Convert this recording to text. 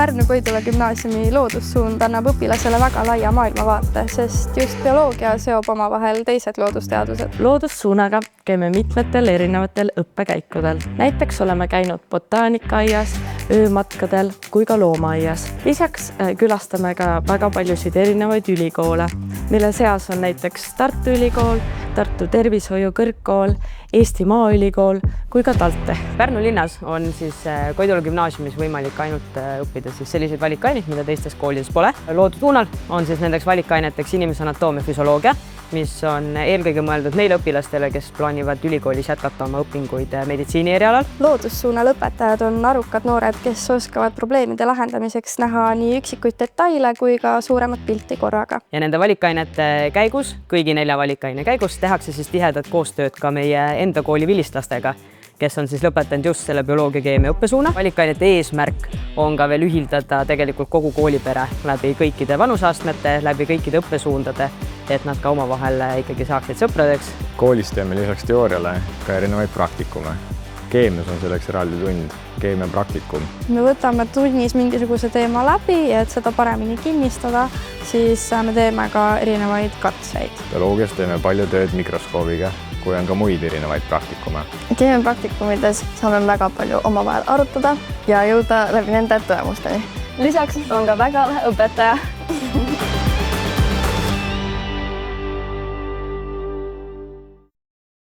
Pärnu Koidula gümnaasiumi loodussuund annab õpilasele väga laia maailmavaate, sest just bioloogia seob omavahel teised loodusteadused. Loodussuunaga käime mitmetel erinevatel õppekäikudel. Näiteks oleme käinud botaanikaaias, öömatkadel kui ka loomaaias. Lisaks külastame ka väga paljusid erinevaid ülikoole, mille seas on näiteks Tartu Ülikool, Tartu Tervishoiu Kõrgkool, Eesti Maaülikool kui ka TalTech. Pärnu linnas on Koidula gümnaasiumis võimalik ainult õppida selliseid valikaineid, mida teistes koolides pole. Loodussuunal on nendeks valikaineteks inimese anatoomia füsioloogia, mis on eelkõige mõeldud neile õpilastele, kes plaanivad ülikoolis jätkata oma õpinguid meditsiini erialal. Loodussuunal õpetajad on arukad noored, kes oskavad probleemide lahendamiseks näha nii üksikuid detaile kui ka suuremat pilti korraga. Ja nende valikainete käigus, kõigi 4 valikaine käigus, tehakse tihedat koostööd ka meie enda kooli vilistlastega, kes on lõpetanud just selle bioloogia-keemia õppesuuna. Valikainete eesmärk on ka veel ühildada tegelikult kogu koolipere läbi kõikide vanuseastmete, läbi kõikide õppesuundade, et nad ka omavahel ikkagi saaksid sõpradeks. Koolis teeme lisaks teooriale ka erinevaid praktikume. Keemias on selleks eraldi tund, keemia praktikum. Me võtame tunnis mingisuguse teema läbi, et seda paremini kinnistada, siis me teeme ka erinevaid katseid. Bioloogias teeme palju tööd mikroskoobiga, kui on ka muid erinevaid praktikume. Keemia praktikumides saame väga palju omavahel arutada ja jõuda läbi nende tulemusteni. Lisaks on ka väga lahe õpetaja,